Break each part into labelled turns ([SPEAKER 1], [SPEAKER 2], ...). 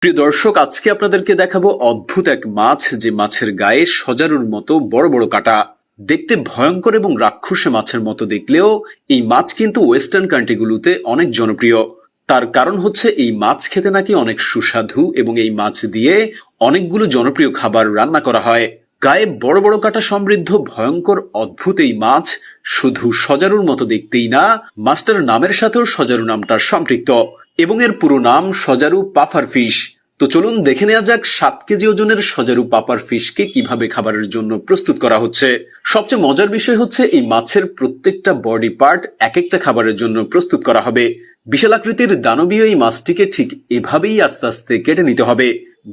[SPEAKER 1] প্রিয় দর্শক, আজকে আপনাদেরকে দেখাবো অদ্ভুত এক মাছ, যে মাছের গায়ে সজারুর মতো বড় বড় কাঁটা। দেখতে ভয়ঙ্কর এবং রাক্ষসে মাছের মতো দেখলেও এই মাছ কিন্তু ওয়েস্টার্ন কান্ট্রিগুলোতে অনেক জনপ্রিয়। তার কারণ হচ্ছে এই মাছ খেতে নাকি অনেক সুস্বাদু এবং এই মাছ দিয়ে অনেকগুলো জনপ্রিয় খাবার রান্না করা হয়। গায়ে বড় বড় কাঁটা সমৃদ্ধ ভয়ঙ্কর অদ্ভুত এই মাছ শুধু সজারুর মতো দেখতেই না, মাছটার নামের সাথেও সজারু নামটা সম্পৃক্ত এবং এর পুরো নাম সজারু পাফার ফিশ। তো চলুন দেখে নেওয়া যাক 7 কেজি ওজনের সজারু পাপার ফিশকে কিভাবে খাবারের জন্য প্রস্তুত করা হচ্ছে। সবচেয়ে মজার বিষয় হচ্ছে এই মাছের প্রত্যেকটা বডি পার্ট এক একটা খাবারের জন্য প্রস্তুত করা হবে। বিশাল আকৃতির দানবীয় এই মাছটিকে ঠিক এভাবেই আস্তে আস্তে কেটে নিতে হবে।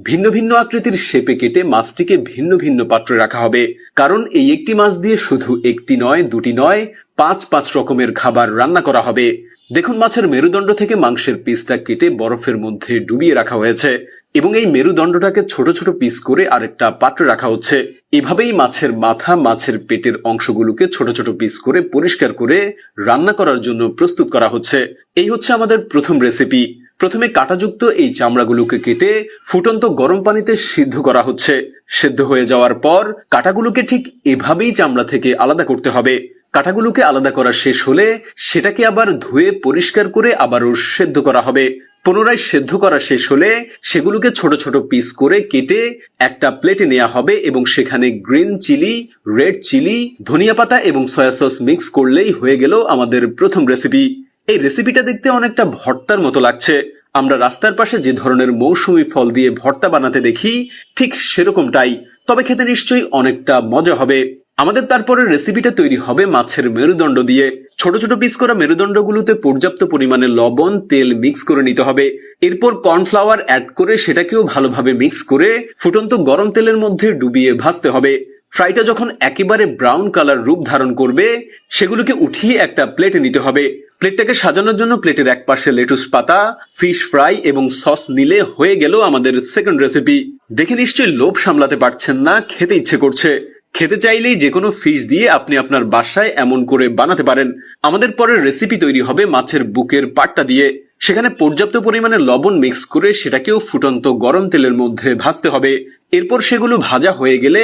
[SPEAKER 1] ভিন্ন ভিন্ন আকৃতির শেপে কেটে মাছটিকে ভিন্ন ভিন্ন পাত্রে রাখা হবে, কারণ এই একটি মাছ দিয়ে শুধু একটি নয়, দুটি নয়, 5 রকমের খাবার রান্না করা হবে। দেখুন, মাছের মেরুদণ্ড থেকে মাংসের পিসটা কেটে বরফের মধ্যে ডুবিয়ে রাখা হয়েছে এবং এই মেরুদণ্ডটাকে ছোট ছোট পিস করে আরেকটা পাত্রে রাখা হচ্ছে। এভাবেই মাছের মাথা, মাছের পেটের অংশগুলোকে ছোট ছোট পিস করে পরিষ্কার করে রান্না করার জন্য প্রস্তুত করা হচ্ছে। এই হচ্ছে আমাদের প্রথম রেসিপি। প্রথমে কাঁটাযুক্ত এই চামড়াগুলোকে কেটে ফুটন্ত গরম পানিতে সিদ্ধ করা হচ্ছে। সিদ্ধ হয়ে যাওয়ার পর কাঁটাগুলোকে ঠিক এভাবেই চামড়া থেকে আলাদা করতে হবে। কাঁটাগুলোকে আলাদা করা শেষ হলে সেটাকে আবার ধুয়ে পরিষ্কার করে আবারও সেদ্ধ করা হবে। পুনরায় সেদ্ধ করা শেষ হলে সেগুলোকে ছোট ছোট পিস করে কেটে একটা প্লেটে নেওয়া হবে এবং সেখানে গ্রিন চিলি, রেড চিলি, ধনিয়া পাতা এবং সয়া সস মিক্স করলেই হয়ে গেল আমাদের প্রথম রেসিপি। এই রেসিপিটা দেখতে অনেকটা ভর্তার মতো লাগছে। আমরা রাস্তার পাশে যে ধরনের মৌসুমী ফল দিয়ে ভর্তা বানাতে দেখি, ঠিক সেরকমটাই, তবে খেতে নিশ্চয়ই অনেকটা মজা হবে। আমাদের তারপরে রেসিপিটা তৈরি হবে মাছের মেরুদণ্ড দিয়ে। ছোট ছোট পিস করা মেরুদণ্ডগুলোতে পর্যাপ্ত পরিমাণে লবণ, তেল মিক্স করে নিতে হবে। এরপর কর্নফ্লাওয়ার অ্যাড করে সেটাকেও ভালোভাবে মিক্স করে ফুটন্ত গরম তেলের মধ্যে ডুবিয়ে ভাজতে হবে। ফ্রাইটা যখন একেবারে ব্রাউন কালার রূপ ধারণ করবে, সেগুলোকে উঠিয়ে একটা প্লেটে নিতে হবে। প্লেটটাকে সাজানোর জন্য প্লেটের এক পাশে লেটুস পাতা, ফিশ ফ্রাই এবং সস নিলে হয়ে গেল আমাদের সেকেন্ড রেসিপি। দেখে নিশ্চয়ই লোভ সামলাতে পারছেন না, খেতে ইচ্ছে করছে। খেতে চাইলেই যে কোনো ফিশ দিয়ে আপনি আপনার বাসায় এমন করে বানাতে পারেন। আমাদের পরের রেসিপি তৈরি হবে মাছের বুকের পাটটা দিয়ে। সেখানে পর্যাপ্ত পরিমাণে লবণ মিক্স করে সেটাকেও ফুটন্ত গরম তেলের মধ্যে ভাজতে হবে। এরপর সেগুলো ভাজা হয়ে গেলে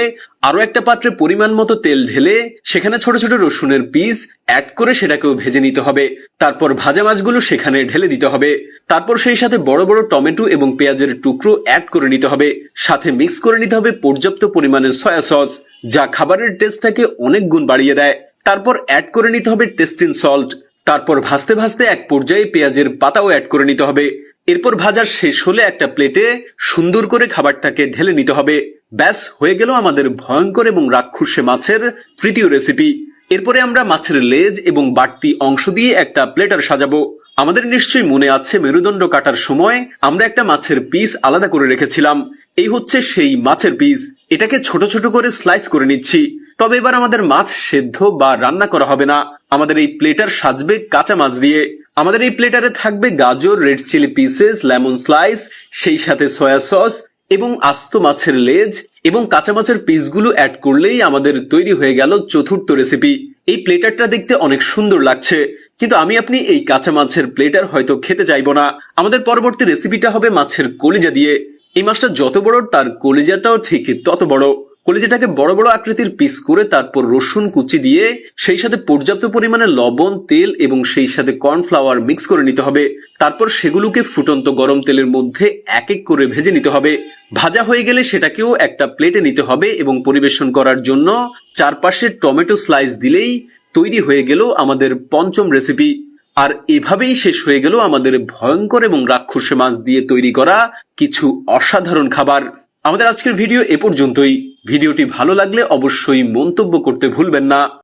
[SPEAKER 1] আরো একটা পাত্রে পরিমাণ মতো তেল ঢেলে সেখানে ছোট ছোট রসুনের পিস অ্যাড করে সেটাকেও ভেজে নিতে হবে। তারপর ভাজা মাছগুলো সেখানে ঢেলে দিতে হবে। তারপর সেই সাথে বড় বড় টমেটো এবং পেঁয়াজের টুকরো অ্যাড করে নিতে হবে। সাথে মিক্স করে নিতে হবে পর্যাপ্ত পরিমাণে সয়া সস, যা খাবারের টেস্টটাকে অনেক গুণ বাড়িয়ে দেয়। তারপর অ্যাড করে নিতে হবে টেস্টিং সল্ট। তারপর ভাজতে ভাজতে এক পর্যায়ে পেঁয়াজের পাতাও অ্যাড করে নিতে হবে। এরপর ভাজা শেষ হলে একটা প্লেটে সুন্দর করে খাবারটাকে ঢেলে নিতে হবে। ব্যাস, হয়ে গেল আমাদের ভয়ঙ্কর এবং রাক্ষসে মাছের তৃতীয় রেসিপি। এরপরে আমরা মাছের লেজ এবং বাড়তি অংশ দিয়ে একটা প্লেটার সাজাবো। আমাদের নিশ্চয়ই মনে আছে, মেরুদণ্ড কাটার সময় আমরা একটা মাছের পিস আলাদা করে রেখেছিলাম। এই হচ্ছে সেই মাছের পিস। এটাকে ছোট ছোট করে স্লাইস করে নিচ্ছি। তবে এবার আমাদের মাছ সেদ্ধ বা রান্না করা হবে না। আমাদের এই প্লেটার সাজবে কাঁচা মাছ দিয়ে। আমাদের এই প্লেটারে থাকবে গাজর, red chili pieces, lemon slice, সেই সাথে সয়া সস এবং আস্ত মাছের লেজ এবং কাঁচা মাছের পিসগুলো অ্যাড করলেই আমাদের তৈরি হয়ে গেল চতুর্থ রেসিপি। এই প্লেটারটা দেখতে অনেক সুন্দর লাগছে, কিন্তু আপনি এই কাঁচা মাছের প্লেটার হয়তো খেতে চাইবো না। আমাদের পরবর্তী রেসিপিটা হবে মাছের কলিজা দিয়ে। এই মাছটা যত বড়, তার কলিজাটাও ঠিক তত বড়। কলিজাটাকে বড় বড় আকৃতির পিস করে তারপর রসুন কুচি দিয়ে সেই সাথে পর্যাপ্ত পরিমাণে লবণ, তেল এবং সেই সাথে কর্নফ্লাওয়ার মিক্স করে নিতে হবে। তারপর সেগুলোকে ফুটন্ত গরম তেলের মধ্যে এক এক করে ভেজে নিতে হবে। ভাজা হয়ে গেলে সেটাকেও একটা প্লেটে নিতে হবে এবং পরিবেশন করার জন্য চারপাশে টমেটো স্লাইস দিলেই তৈরি হয়ে গেল আমাদের পঞ্চম রেসিপি। আর এভাবেই শেষ হয়ে গেল আমাদের ভয়ঙ্কর এবং রাক্ষসে মাছ দিয়ে তৈরি করা কিছু অসাধারণ খাবার। আমাদের আজকের ভিডিও এ পর্যন্তই। ভিডিওটি ভালো লাগলে অবশ্যই মন্তব্য করতে ভুলবেন না।